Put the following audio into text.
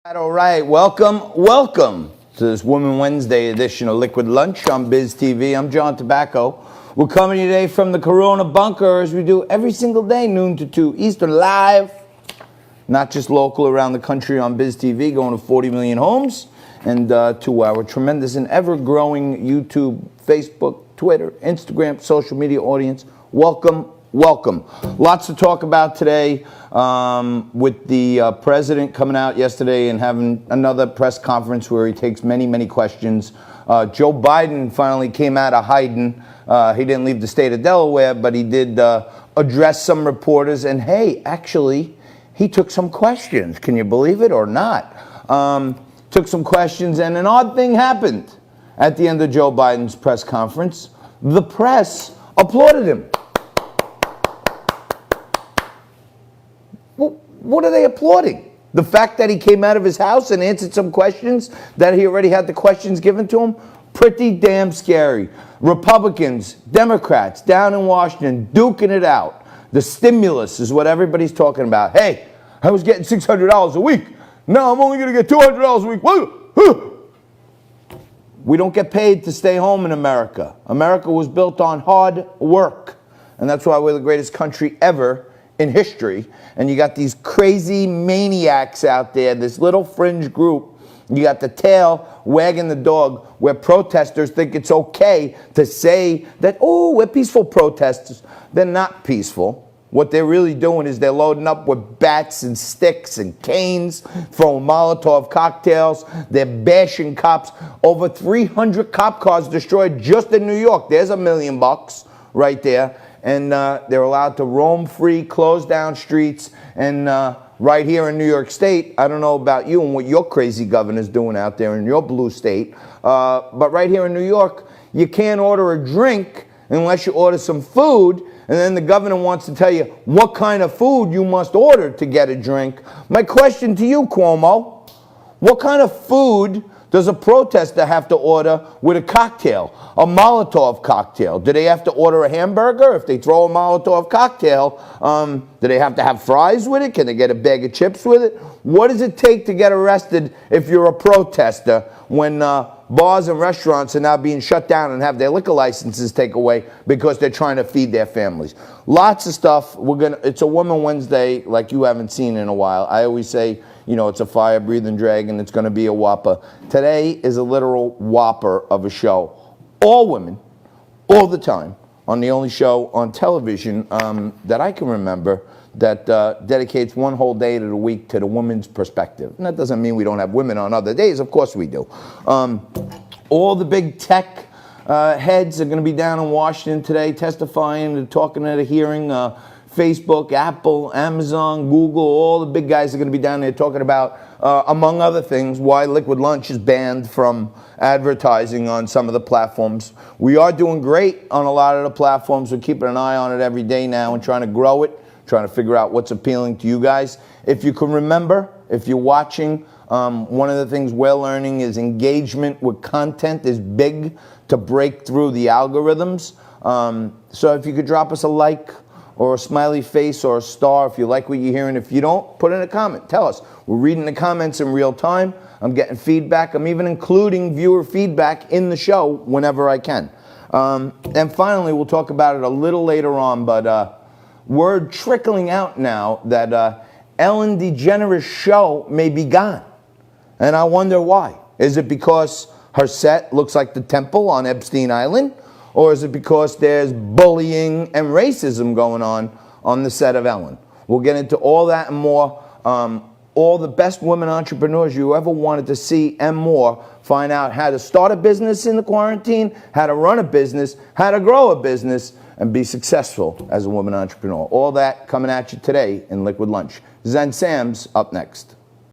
All right, welcome to this Woman Wednesday edition of Liquid Lunch on Biz TV. I'm John Tabacco. We're coming today from the Corona bunker as we do every single day, noon to 2 Eastern, live, not just local, around the country on Biz TV, going to 40 million homes, and to our tremendous and ever-growing YouTube, Facebook, Twitter, Instagram, social media audience. Welcome. Lots to talk about today with the president coming out yesterday and having another press conference where he takes many questions. Joe Biden finally came out of hiding. He didn't leave the state of Delaware, but he did address some reporters. And hey, actually, he took some questions. Can you believe it or not? Took some questions, and an odd thing happened at the end of Joe Biden's press conference. The press applauded him. What are they applauding? The fact that he came out of his house and answered some questions, that he already had the questions given to him? Pretty damn scary. Republicans, Democrats down in Washington duking it out. The stimulus is what everybody's talking about. Hey, I was getting $600 a week. Now I'm only going to get $200 a week. We don't get paid to stay home in America. America was built on hard work. And that's why we're the greatest country ever in history. And you got these crazy maniacs out there, this little fringe group. You got the tail wagging the dog, where protesters think it's okay to say that, oh, we're peaceful protesters. They're not peaceful. What they're really doing is they're loading up with bats and sticks and canes, throwing Molotov cocktails. They're bashing cops. Over 300 cop cars destroyed just in New York. There's $1 million right there. And they're allowed to roam free, close down streets. And right here in New York State, I don't know about you and what your crazy governor's doing out there in your blue state, but right here in New York, you can't order a drink unless you order some food, and then the governor wants to tell you what kind of food you must order to get a drink. My question to you, Cuomo, what kind of food does a protester have to order with a cocktail, a Molotov cocktail? Do they have to order a hamburger if they throw a Molotov cocktail? Do they have to have fries with it? Can they get a bag of chips with it? What does it take to get arrested if you're a protester when bars and restaurants are now being shut down and have their liquor licenses taken away because they're trying to feed their families? Lots of stuff. It's a Woman Wednesday like you haven't seen in a while. I always say, you know, it's a fire-breathing dragon. It's going to be a whopper. Today is a literal whopper of a show. All women, all the time, on the only show on television that I can remember that dedicates one whole day to the week to the woman's perspective. And that doesn't mean we don't have women on other days. Of course we do. All the big tech heads are going to be down in Washington today testifying and talking at a hearing. Facebook, Apple, Amazon, Google, all the big guys are going to be down there talking about, among other things, why Liquid Lunch is banned from advertising on some of the platforms. We are doing great on a lot of the platforms. We're keeping an eye on it every day now and trying to grow it, trying to figure out what's appealing to you guys. If you can remember, if you're watching, one of the things we're learning is engagement with content is big to break through the algorithms. So if you could drop us a like, or a smiley face, or a star if you like what you're hearing. If you don't, put in a comment. Tell us. We're reading the comments in real time. I'm getting feedback. I'm even including viewer feedback in the show whenever I can. And finally, we'll talk about it a little later on, but word trickling out now that Ellen DeGeneres' show may be gone. And I wonder why. Is it because her set looks like the temple on Epstein Island? Or is it because there's bullying and racism going on the set of Ellen? We'll get into all that and more. All the best women entrepreneurs you ever wanted to see and more. Find out how to start a business in the quarantine, how to run a business, how to grow a business, and be successful as a woman entrepreneur. All that coming at you today in Liquid Lunch. Zen Sam's up next.